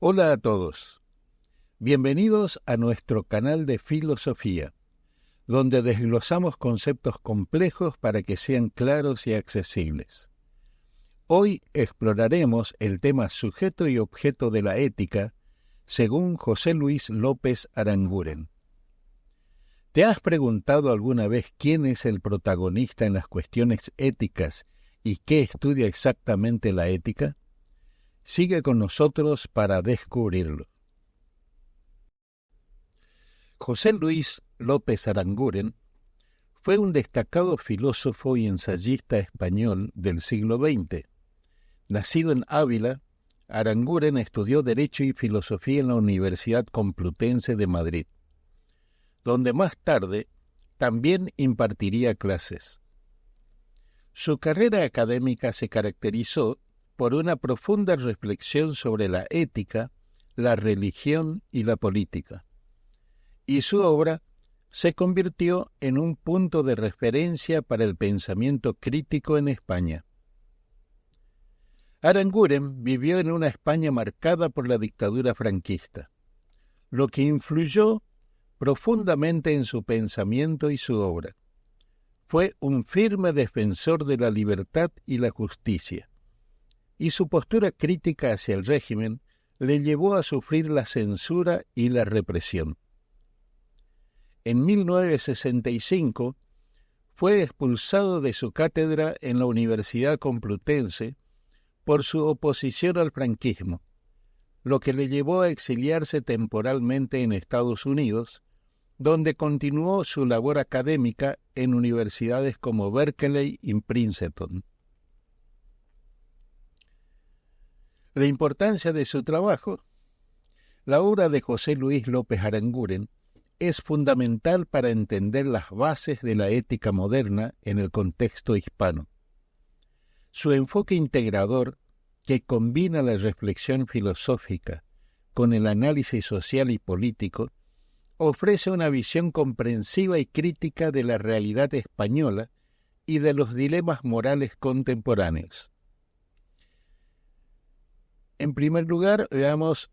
Hola a todos. Bienvenidos a nuestro canal de filosofía, donde desglosamos conceptos complejos para que sean claros y accesibles. Hoy exploraremos el tema sujeto y objeto de la ética, según José Luis López Aranguren. ¿Te has preguntado alguna vez quién es el protagonista en las cuestiones éticas y qué estudia exactamente la ética? Sigue con nosotros para descubrirlo. José Luis López Aranguren fue un destacado filósofo y ensayista español del siglo XX. Nacido en Ávila, Aranguren estudió Derecho y Filosofía en la Universidad Complutense de Madrid, donde más tarde también impartiría clases. Su carrera académica se caracterizó por una profunda reflexión sobre la ética, la religión y la política, y su obra se convirtió en un punto de referencia para el pensamiento crítico en España. Aranguren vivió en una España marcada por la dictadura franquista, lo que influyó profundamente en su pensamiento y su obra. Fue un firme defensor de la libertad y la justicia, y su postura crítica hacia el régimen le llevó a sufrir la censura y la represión. En 1965 fue expulsado de su cátedra en la Universidad Complutense por su oposición al franquismo, lo que le llevó a exiliarse temporalmente en Estados Unidos, donde continuó su labor académica en universidades como Berkeley y Princeton. La importancia de su trabajo. La obra de José Luis López Aranguren es fundamental para entender las bases de la ética moderna en el contexto hispano. Su enfoque integrador, que combina la reflexión filosófica con el análisis social y político, ofrece una visión comprensiva y crítica de la realidad española y de los dilemas morales contemporáneos. En primer lugar, veamos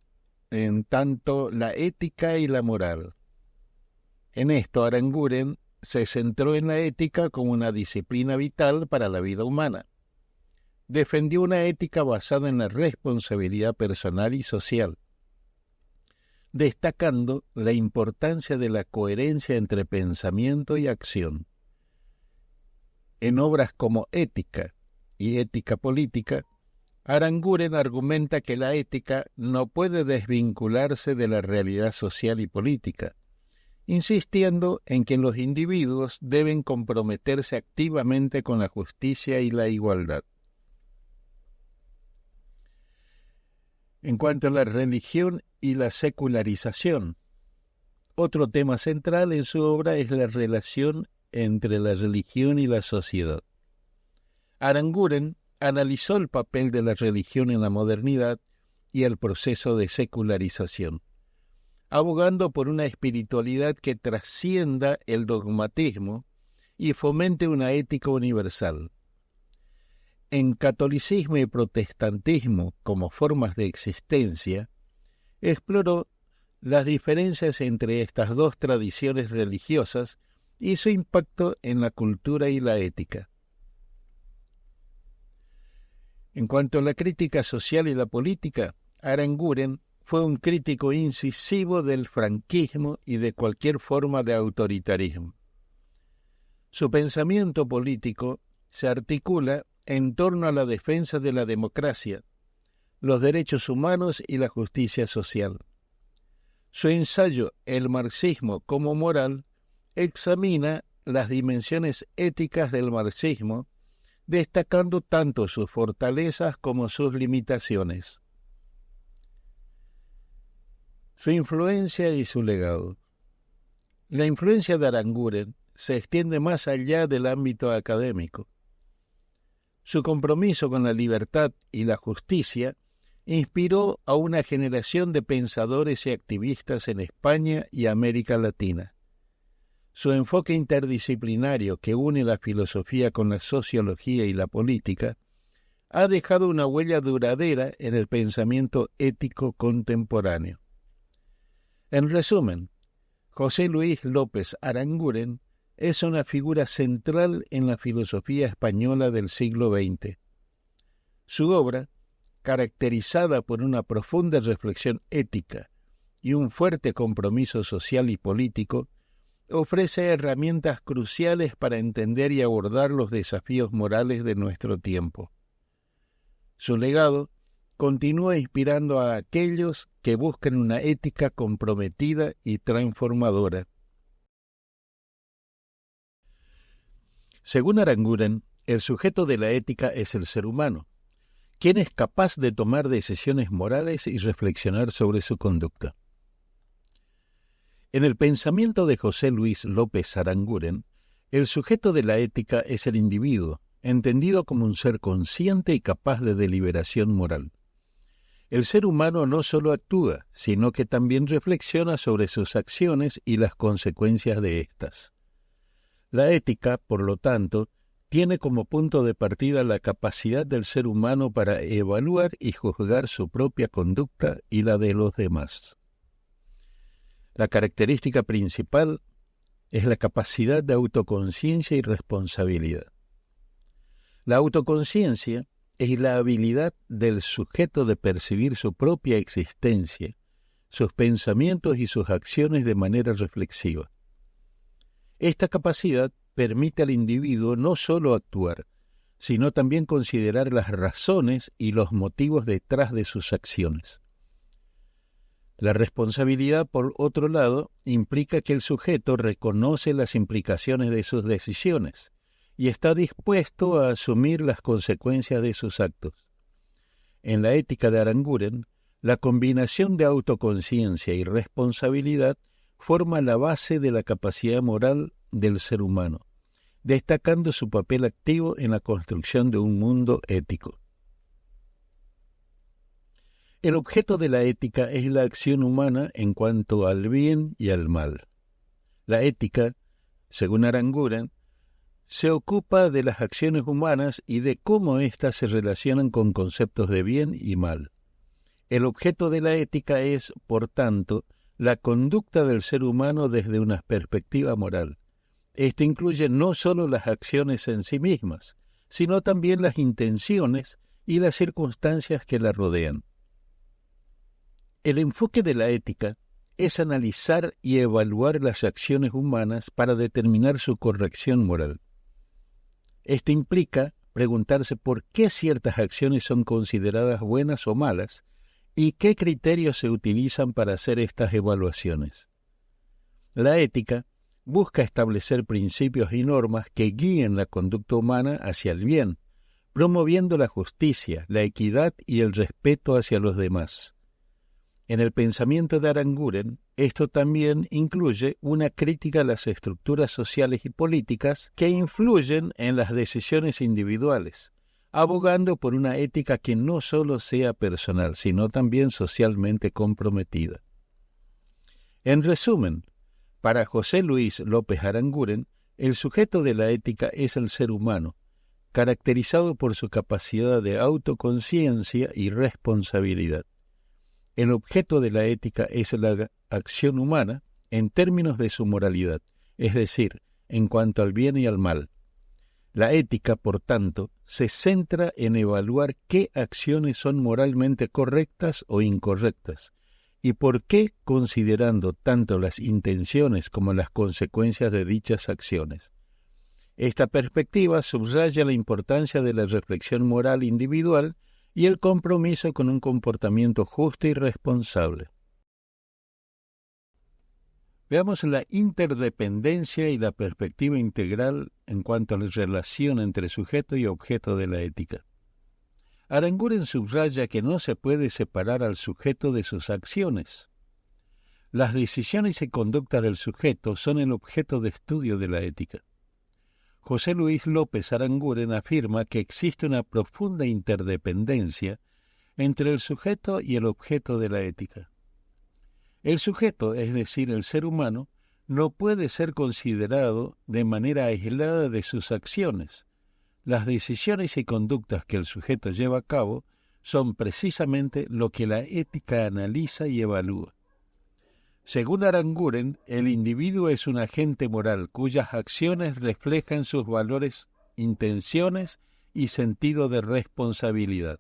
en tanto la ética y la moral. En esto, Aranguren se centró en la ética como una disciplina vital para la vida humana. Defendió una ética basada en la responsabilidad personal y social, destacando la importancia de la coherencia entre pensamiento y acción. En obras como Ética y Ética política, Aranguren argumenta que la ética no puede desvincularse de la realidad social y política, insistiendo en que los individuos deben comprometerse activamente con la justicia y la igualdad. En cuanto a la religión y la secularización, otro tema central en su obra es la relación entre la religión y la sociedad. Aranguren analizó el papel de la religión en la modernidad y el proceso de secularización, abogando por una espiritualidad que trascienda el dogmatismo y fomente una ética universal. En catolicismo y protestantismo como formas de existencia, exploró las diferencias entre estas dos tradiciones religiosas y su impacto en la cultura y la ética. En cuanto a la crítica social y la política, Aranguren fue un crítico incisivo del franquismo y de cualquier forma de autoritarismo. Su pensamiento político se articula en torno a la defensa de la democracia, los derechos humanos y la justicia social. Su ensayo El marxismo como moral examina las dimensiones éticas del marxismo, destacando tanto sus fortalezas como sus limitaciones. Su influencia y su legado. La influencia de Aranguren se extiende más allá del ámbito académico. Su compromiso con la libertad y la justicia inspiró a una generación de pensadores y activistas en España y América Latina. Su enfoque interdisciplinario que une la filosofía con la sociología y la política ha dejado una huella duradera en el pensamiento ético contemporáneo. En resumen, José Luis López Aranguren es una figura central en la filosofía española del siglo XX. Su obra, caracterizada por una profunda reflexión ética y un fuerte compromiso social y político, ofrece herramientas cruciales para entender y abordar los desafíos morales de nuestro tiempo. Su legado continúa inspirando a aquellos que buscan una ética comprometida y transformadora. Según Aranguren, el sujeto de la ética es el ser humano, quien es capaz de tomar decisiones morales y reflexionar sobre su conducta. En el pensamiento de José Luis López Aranguren, el sujeto de la ética es el individuo, entendido como un ser consciente y capaz de deliberación moral. El ser humano no solo actúa, sino que también reflexiona sobre sus acciones y las consecuencias de éstas. La ética, por lo tanto, tiene como punto de partida la capacidad del ser humano para evaluar y juzgar su propia conducta y la de los demás. La característica principal es la capacidad de autoconciencia y responsabilidad. La autoconciencia es la habilidad del sujeto de percibir su propia existencia, sus pensamientos y sus acciones de manera reflexiva. Esta capacidad permite al individuo no solo actuar, sino también considerar las razones y los motivos detrás de sus acciones. La responsabilidad, por otro lado, implica que el sujeto reconoce las implicaciones de sus decisiones y está dispuesto a asumir las consecuencias de sus actos. En la ética de Aranguren, la combinación de autoconciencia y responsabilidad forma la base de la capacidad moral del ser humano, destacando su papel activo en la construcción de un mundo ético. El objeto de la ética es la acción humana en cuanto al bien y al mal. La ética, según Aranguren, se ocupa de las acciones humanas y de cómo éstas se relacionan con conceptos de bien y mal. El objeto de la ética es, por tanto, la conducta del ser humano desde una perspectiva moral. Esto incluye no solo las acciones en sí mismas, sino también las intenciones y las circunstancias que la rodean. El enfoque de la ética es analizar y evaluar las acciones humanas para determinar su corrección moral. Esto implica preguntarse por qué ciertas acciones son consideradas buenas o malas y qué criterios se utilizan para hacer estas evaluaciones. La ética busca establecer principios y normas que guíen la conducta humana hacia el bien, promoviendo la justicia, la equidad y el respeto hacia los demás. En el pensamiento de Aranguren, esto también incluye una crítica a las estructuras sociales y políticas que influyen en las decisiones individuales, abogando por una ética que no solo sea personal, sino también socialmente comprometida. En resumen, para José Luis López Aranguren, el sujeto de la ética es el ser humano, caracterizado por su capacidad de autoconciencia y responsabilidad. El objeto de la ética es la acción humana en términos de su moralidad, es decir, en cuanto al bien y al mal. La ética, por tanto, se centra en evaluar qué acciones son moralmente correctas o incorrectas, y por qué considerando tanto las intenciones como las consecuencias de dichas acciones. Esta perspectiva subraya la importancia de la reflexión moral individual y el compromiso con un comportamiento justo y responsable. Veamos la interdependencia y la perspectiva integral en cuanto a la relación entre sujeto y objeto de la ética. Aranguren subraya que no se puede separar al sujeto de sus acciones. Las decisiones y conductas del sujeto son el objeto de estudio de la ética. José Luis López Aranguren afirma que existe una profunda interdependencia entre el sujeto y el objeto de la ética. El sujeto, es decir, el ser humano, no puede ser considerado de manera aislada de sus acciones. las decisiones y conductas que el sujeto lleva a cabo son precisamente lo que la ética analiza y evalúa. Según Aranguren, el individuo es un agente moral cuyas acciones reflejan sus valores, intenciones y sentido de responsabilidad.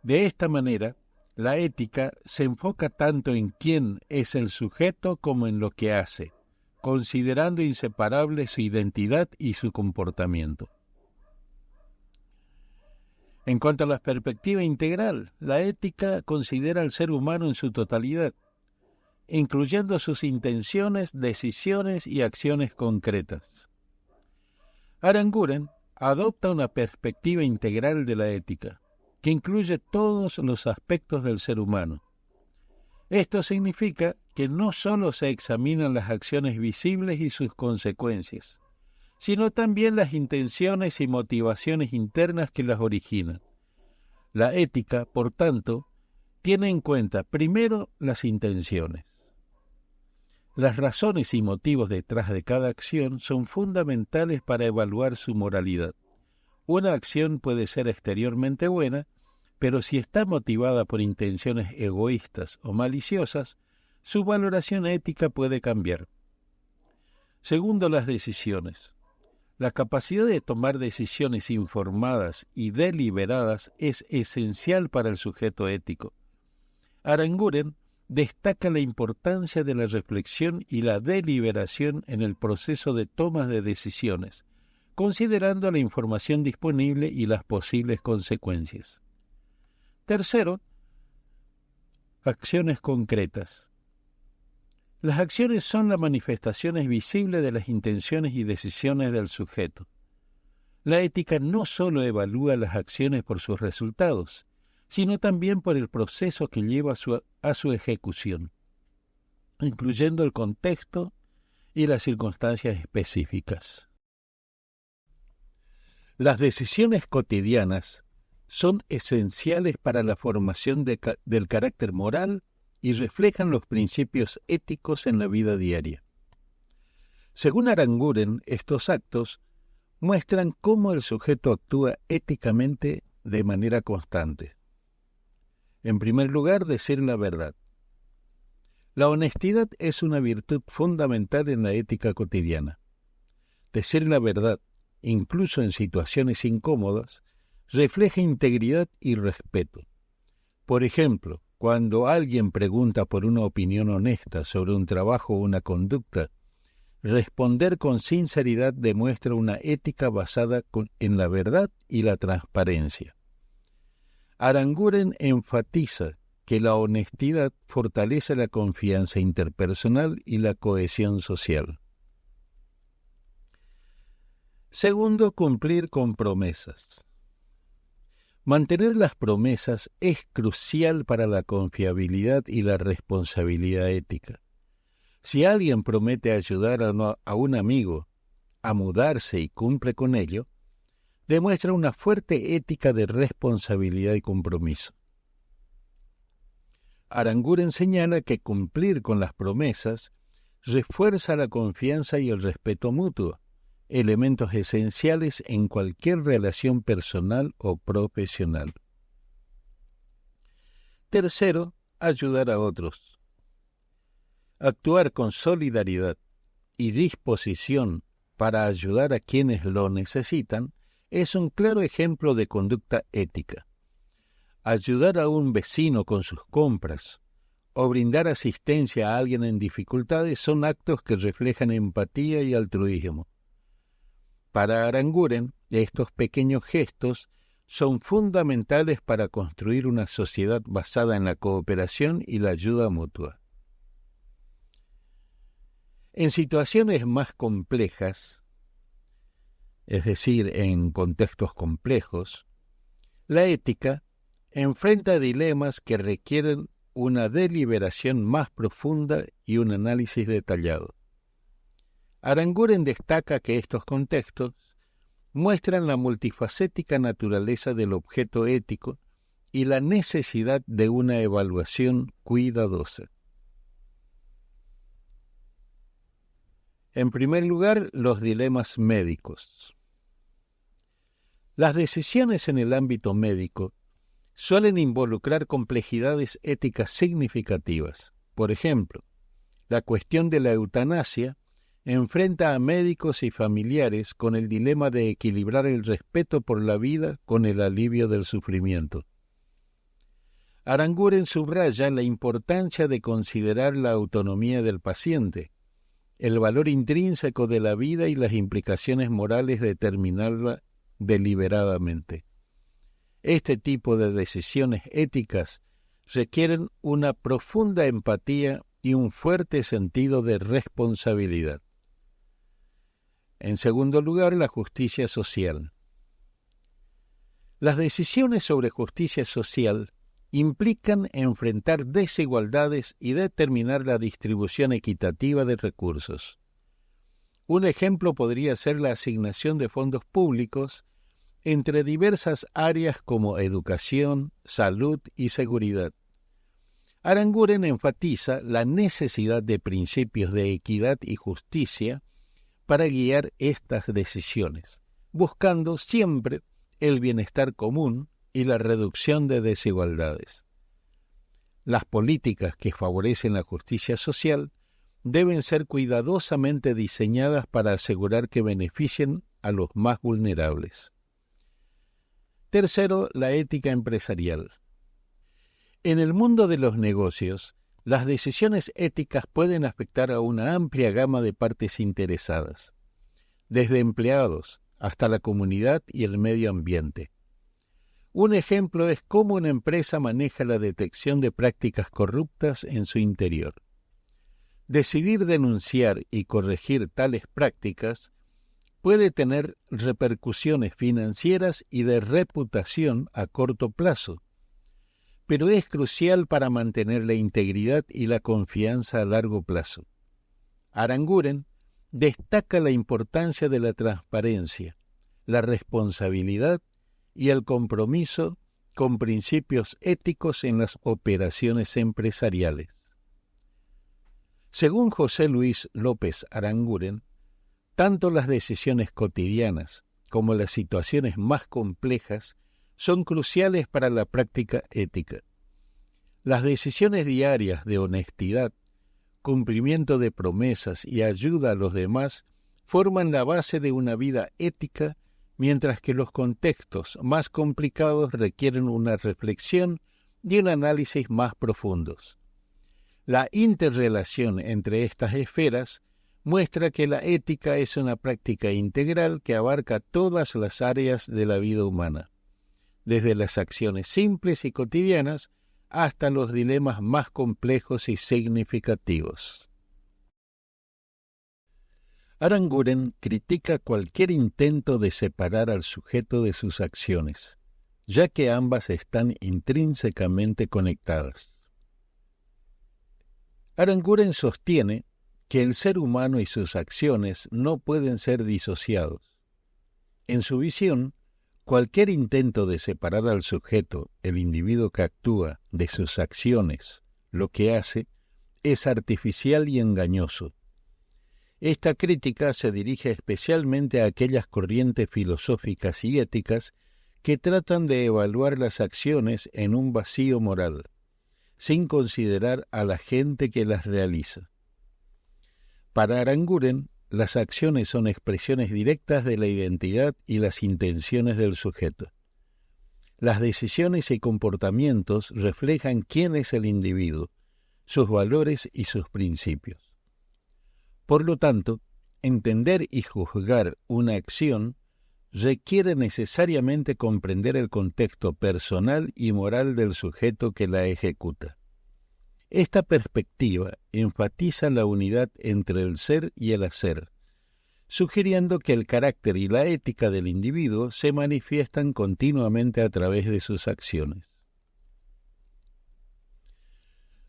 De esta manera, la ética se enfoca tanto en quién es el sujeto como en lo que hace, considerando inseparable su identidad y su comportamiento. En cuanto a la perspectiva integral, la ética considera al ser humano en su totalidad, incluyendo sus intenciones, decisiones y acciones concretas. Aranguren adopta una perspectiva integral de la ética, que incluye todos los aspectos del ser humano. Esto significa que no solo se examinan las acciones visibles y sus consecuencias, sino también las intenciones y motivaciones internas que las originan. La ética, por tanto, tiene en cuenta primero las intenciones. Las razones y motivos detrás de cada acción son fundamentales para evaluar su moralidad. Una acción puede ser exteriormente buena, pero si está motivada por intenciones egoístas o maliciosas, su valoración ética puede cambiar. Segundo, las decisiones. La capacidad de tomar decisiones informadas y deliberadas es esencial para el sujeto ético. Aranguren destaca la importancia de la reflexión y la deliberación en el proceso de toma de decisiones, considerando la información disponible y las posibles consecuencias. Tercero, acciones concretas. Las acciones son las manifestaciones visibles de las intenciones y decisiones del sujeto. La ética no solo evalúa las acciones por sus resultados, sino también por el proceso que lleva a su ejecución, incluyendo el contexto y las circunstancias específicas. Las decisiones cotidianas son esenciales para la formación del carácter moral y reflejan los principios éticos en la vida diaria. Según Aranguren, estos actos muestran cómo el sujeto actúa éticamente de manera constante. En primer lugar, decir la verdad. La honestidad es una virtud fundamental en la ética cotidiana. Decir la verdad, incluso en situaciones incómodas, refleja integridad y respeto. Por ejemplo, cuando alguien pregunta por una opinión honesta sobre un trabajo o una conducta, responder con sinceridad demuestra una ética basada en la verdad y la transparencia. Aranguren enfatiza que la honestidad fortalece la confianza interpersonal y la cohesión social. Segundo, cumplir con promesas. Mantener las promesas es crucial para la confiabilidad y la responsabilidad ética. Si alguien promete ayudar a un amigo a mudarse y cumple con ello, demuestra una fuerte ética de responsabilidad y compromiso. Aranguren señala que cumplir con las promesas refuerza la confianza y el respeto mutuo, elementos esenciales en cualquier relación personal o profesional. Tercero, ayudar a otros. Actuar con solidaridad y disposición para ayudar a quienes lo necesitan es un claro ejemplo de conducta ética. Ayudar a un vecino con sus compras o brindar asistencia a alguien en dificultades son actos que reflejan empatía y altruismo. Para Aranguren, estos pequeños gestos son fundamentales para construir una sociedad basada en la cooperación y la ayuda mutua. En situaciones más complejas, es decir, en contextos complejos, la ética enfrenta dilemas que requieren una deliberación más profunda y un análisis detallado. Aranguren destaca que estos contextos muestran la multifacética naturaleza del objeto ético y la necesidad de una evaluación cuidadosa. En primer lugar, los dilemas médicos. Las decisiones en el ámbito médico suelen involucrar complejidades éticas significativas. Por ejemplo, la cuestión de la eutanasia enfrenta a médicos y familiares con el dilema de equilibrar el respeto por la vida con el alivio del sufrimiento. Aranguren subraya la importancia de considerar la autonomía del paciente, el valor intrínseco de la vida y las implicaciones morales de terminarla deliberadamente. Este tipo de decisiones éticas requieren una profunda empatía y un fuerte sentido de responsabilidad. En segundo lugar, la justicia social. Las decisiones sobre justicia social implican enfrentar desigualdades y determinar la distribución equitativa de recursos. Un ejemplo podría ser la asignación de fondos públicos entre diversas áreas como educación, salud y seguridad. Aranguren enfatiza la necesidad de principios de equidad y justicia para guiar estas decisiones, buscando siempre el bienestar común y la reducción de desigualdades. Las políticas que favorecen la justicia social deben ser cuidadosamente diseñadas para asegurar que beneficien a los más vulnerables. Tercero, la ética empresarial. En el mundo de los negocios, las decisiones éticas pueden afectar a una amplia gama de partes interesadas, desde empleados hasta la comunidad y el medio ambiente. Un ejemplo es cómo una empresa maneja la detección de prácticas corruptas en su interior. Decidir denunciar y corregir tales prácticas puede tener repercusiones financieras y de reputación a corto plazo, pero es crucial para mantener la integridad y la confianza a largo plazo. Aranguren destaca la importancia de la transparencia, la responsabilidad y el compromiso con principios éticos en las operaciones empresariales. Según José Luis López Aranguren, tanto las decisiones cotidianas como las situaciones más complejas son cruciales para la práctica ética. Las decisiones diarias de honestidad, cumplimiento de promesas y ayuda a los demás forman la base de una vida ética, mientras que los contextos más complicados requieren una reflexión y un análisis más profundos. La interrelación entre estas esferas muestra que la ética es una práctica integral que abarca todas las áreas de la vida humana, desde las acciones simples y cotidianas hasta los dilemas más complejos y significativos. Aranguren critica cualquier intento de separar al sujeto de sus acciones, ya que ambas están intrínsecamente conectadas. Aranguren sostiene que el ser humano y sus acciones no pueden ser disociados. En su visión, cualquier intento de separar al sujeto, el individuo que actúa, de sus acciones, lo que hace, es artificial y engañoso. Esta crítica se dirige especialmente a aquellas corrientes filosóficas y éticas que tratan de evaluar las acciones en un vacío moral, sin considerar a la gente que las realiza. Para Aranguren, las acciones son expresiones directas de la identidad y las intenciones del sujeto. Las decisiones y comportamientos reflejan quién es el individuo, sus valores y sus principios. Por lo tanto, entender y juzgar una acción requiere necesariamente comprender el contexto personal y moral del sujeto que la ejecuta. Esta perspectiva enfatiza la unidad entre el ser y el hacer, sugiriendo que el carácter y la ética del individuo se manifiestan continuamente a través de sus acciones.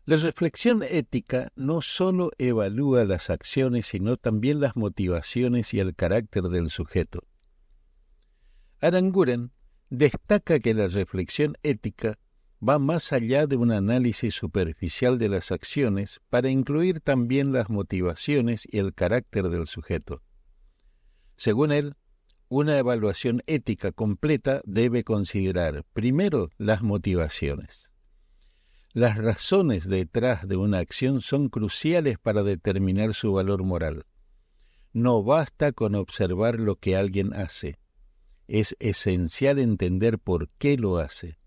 La reflexión ética no solo evalúa las acciones, sino también las motivaciones y el carácter del sujeto. Aranguren destaca que la reflexión ética va más allá de un análisis superficial de las acciones para incluir también las motivaciones y el carácter del sujeto. Según él, una evaluación ética completa debe considerar, primero, las motivaciones. Las razones detrás de una acción son cruciales para determinar su valor moral. No basta con observar lo que alguien hace. Es esencial entender por qué lo hace.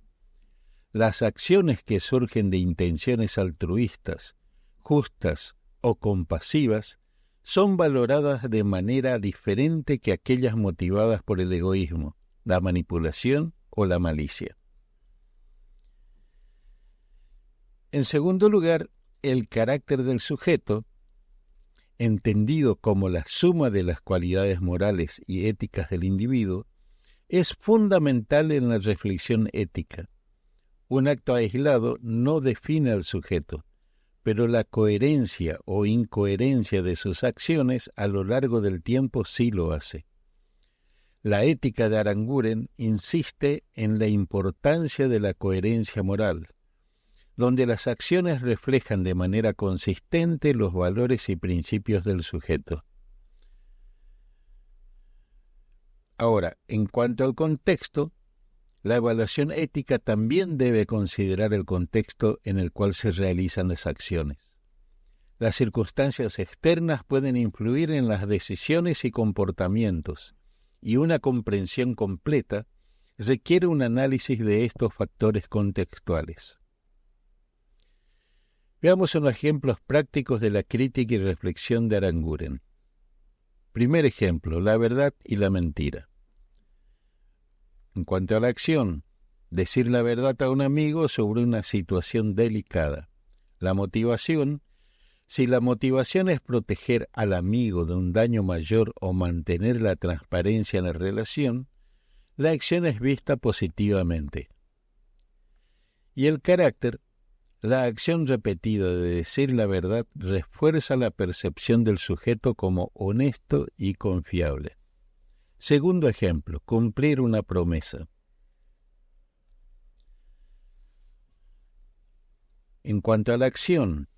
Las acciones que surgen de intenciones altruistas, justas o compasivas son valoradas de manera diferente que aquellas motivadas por el egoísmo, la manipulación o la malicia. En segundo lugar, el carácter del sujeto, entendido como la suma de las cualidades morales y éticas del individuo, es fundamental en la reflexión ética. Un acto aislado no define al sujeto, pero la coherencia o incoherencia de sus acciones a lo largo del tiempo sí lo hace. La ética de Aranguren insiste en la importancia de la coherencia moral, donde las acciones reflejan de manera consistente los valores y principios del sujeto. Ahora, en cuanto al contexto, la evaluación ética también debe considerar el contexto en el cual se realizan las acciones. Las circunstancias externas pueden influir en las decisiones y comportamientos, y una comprensión completa requiere un análisis de estos factores contextuales. Veamos unos ejemplos prácticos de la crítica y reflexión de Aranguren. Primer ejemplo, la verdad y la mentira. En cuanto a la acción, decir la verdad a un amigo sobre una situación delicada. La motivación, si la motivación es proteger al amigo de un daño mayor o mantener la transparencia en la relación, la acción es vista positivamente. Y el carácter, la acción repetida de decir la verdad refuerza la percepción del sujeto como honesto y confiable. Segundo ejemplo, cumplir una promesa. En cuanto a la acción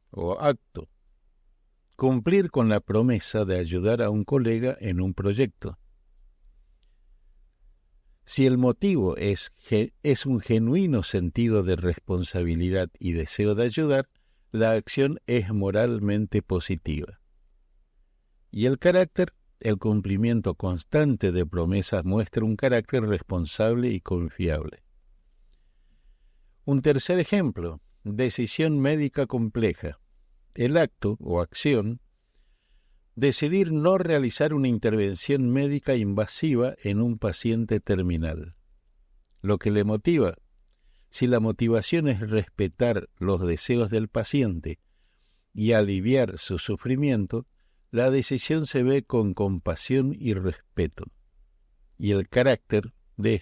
o acto, cumplir con la promesa de ayudar a un colega en un proyecto. Si el motivo es un genuino sentido de responsabilidad y deseo de ayudar, la acción es moralmente positiva. Y el carácter, el cumplimiento constante de promesas muestra un carácter responsable y confiable. Un tercer ejemplo, decisión médica compleja. El acto o acción, decidir no realizar una intervención médica invasiva en un paciente terminal. Lo que le motiva, si la motivación es respetar los deseos del paciente y aliviar su sufrimiento, la decisión se ve con compasión y respeto. Y el carácter de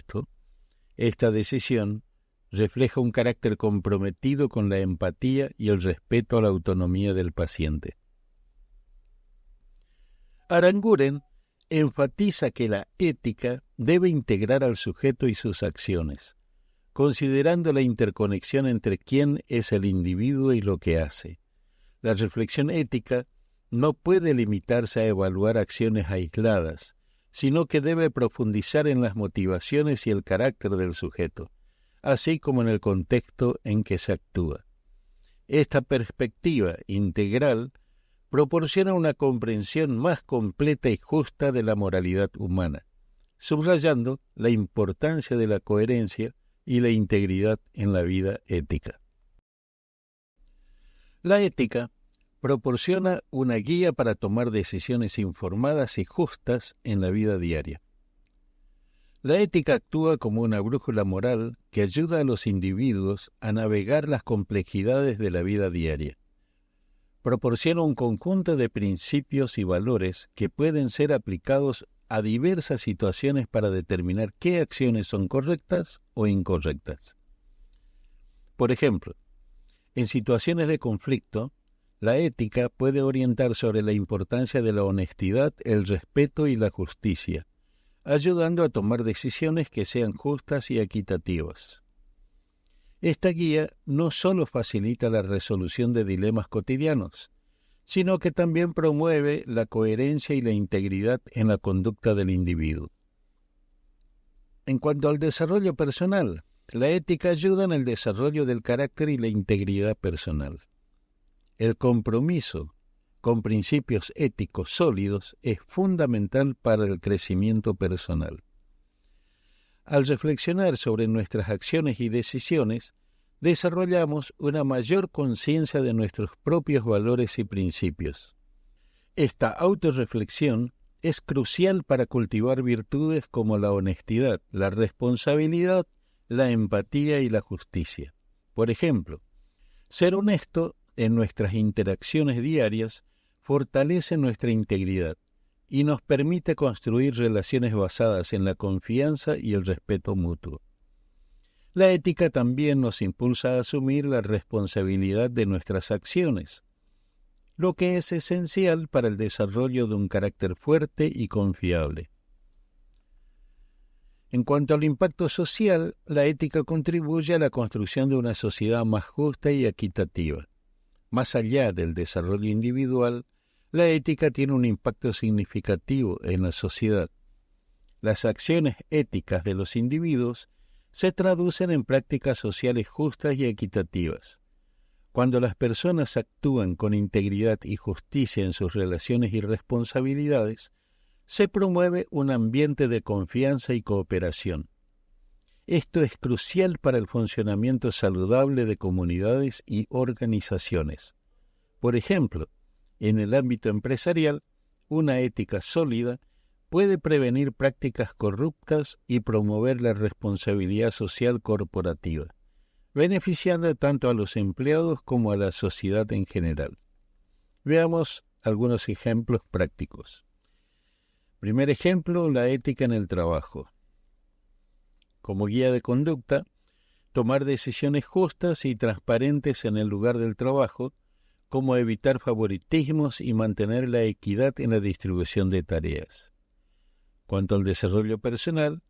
esta decisión, refleja un carácter comprometido con la empatía y el respeto a la autonomía del paciente. Aranguren enfatiza que la ética debe integrar al sujeto y sus acciones, considerando la interconexión entre quién es el individuo y lo que hace. La reflexión ética no puede limitarse a evaluar acciones aisladas, sino que debe profundizar en las motivaciones y el carácter del sujeto, así como en el contexto en que se actúa. Esta perspectiva integral proporciona una comprensión más completa y justa de la moralidad humana, subrayando la importancia de la coherencia y la integridad en la vida ética. La ética proporciona una guía para tomar decisiones informadas y justas en la vida diaria. La ética actúa como una brújula moral que ayuda a los individuos a navegar las complejidades de la vida diaria. Proporciona un conjunto de principios y valores que pueden ser aplicados a diversas situaciones para determinar qué acciones son correctas o incorrectas. Por ejemplo, en situaciones de conflicto, la ética puede orientar sobre la importancia de la honestidad, el respeto y la justicia, ayudando a tomar decisiones que sean justas y equitativas. Esta guía no solo facilita la resolución de dilemas cotidianos, sino que también promueve la coherencia y la integridad en la conducta del individuo. En cuanto al desarrollo personal, la ética ayuda en el desarrollo del carácter y la integridad personal. El compromiso con principios éticos sólidos es fundamental para el crecimiento personal. Al reflexionar sobre nuestras acciones y decisiones, desarrollamos una mayor conciencia de nuestros propios valores y principios. Esta autorreflexión es crucial para cultivar virtudes como la honestidad, la responsabilidad, la empatía y la justicia. Por ejemplo, ser honesto en nuestras interacciones diarias fortalece nuestra integridad y nos permite construir relaciones basadas en la confianza y el respeto mutuo. La ética también nos impulsa a asumir la responsabilidad de nuestras acciones, lo que es esencial para el desarrollo de un carácter fuerte y confiable. En cuanto al impacto social, la ética contribuye a la construcción de una sociedad más justa y equitativa. Más allá del desarrollo individual, la ética tiene un impacto significativo en la sociedad. Las acciones éticas de los individuos se traducen en prácticas sociales justas y equitativas. Cuando las personas actúan con integridad y justicia en sus relaciones y responsabilidades, se promueve un ambiente de confianza y cooperación. Esto es crucial para el funcionamiento saludable de comunidades y organizaciones. Por ejemplo, en el ámbito empresarial, una ética sólida puede prevenir prácticas corruptas y promover la responsabilidad social corporativa, beneficiando tanto a los empleados como a la sociedad en general. Veamos algunos ejemplos prácticos. Primer ejemplo, la ética en el trabajo. Como guía de conducta, tomar decisiones justas y transparentes en el lugar del trabajo, como evitar favoritismos y mantener la equidad en la distribución de tareas. Cuanto al desarrollo personal,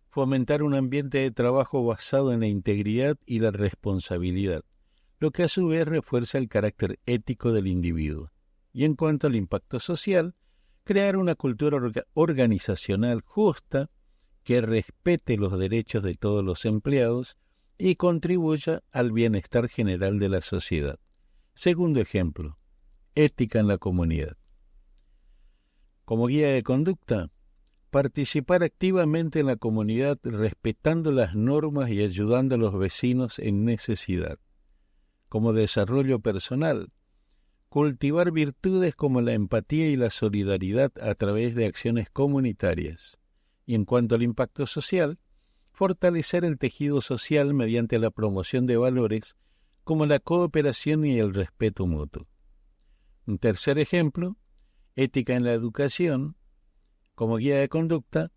fomentar un ambiente de trabajo basado en la integridad y la responsabilidad, lo que a su vez refuerza el carácter ético del individuo. Y en cuanto al impacto social, crear una cultura organizacional justa que respete los derechos de todos los empleados y contribuya al bienestar general de la sociedad. Segundo ejemplo, ética en la comunidad. Como guía de conducta, participar activamente en la comunidad respetando las normas y ayudando a los vecinos en necesidad. Como desarrollo personal, cultivar virtudes como la empatía y la solidaridad a través de acciones comunitarias. Y en cuanto al impacto social, fortalecer el tejido social mediante la promoción de valores como la cooperación y el respeto mutuo. Un tercer ejemplo, ética en la educación. Como guía de conducta,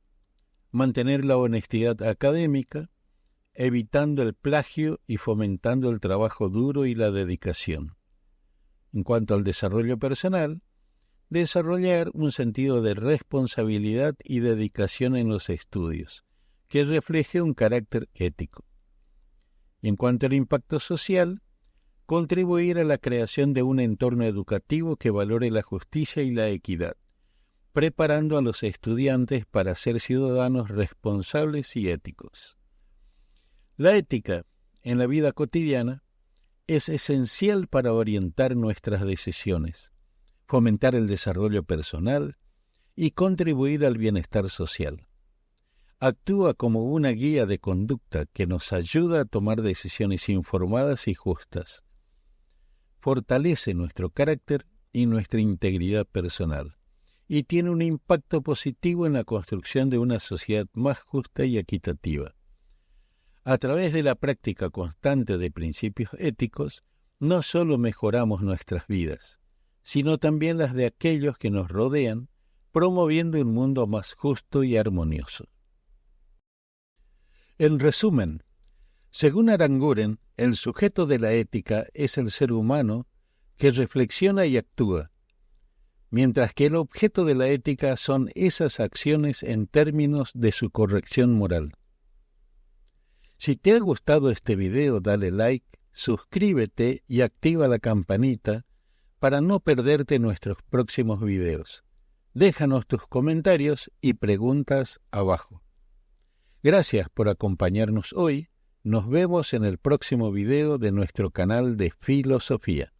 mantener la honestidad académica, evitando el plagio y fomentando el trabajo duro y la dedicación. En cuanto al desarrollo personal, desarrollar un sentido de responsabilidad y dedicación en los estudios, que refleje un carácter ético. Y en cuanto al impacto social, contribuir a la creación de un entorno educativo que valore la justicia y la equidad, preparando a los estudiantes para ser ciudadanos responsables y éticos. La ética en la vida cotidiana es esencial para orientar nuestras decisiones, fomentar el desarrollo personal y contribuir al bienestar social. Actúa como una guía de conducta que nos ayuda a tomar decisiones informadas y justas. Fortalece nuestro carácter y nuestra integridad personal, y tiene un impacto positivo en la construcción de una sociedad más justa y equitativa. A través de la práctica constante de principios éticos, no solo mejoramos nuestras vidas, sino también las de aquellos que nos rodean, promoviendo un mundo más justo y armonioso. En resumen, según Aranguren, el sujeto de la ética es el ser humano que reflexiona y actúa, mientras que el objeto de la ética son esas acciones en términos de su corrección moral. Si te ha gustado este video, dale like, suscríbete y activa la campanita para no perderte nuestros próximos videos. Déjanos tus comentarios y preguntas abajo. Gracias por acompañarnos hoy. Nos vemos en el próximo video de nuestro canal de filosofía.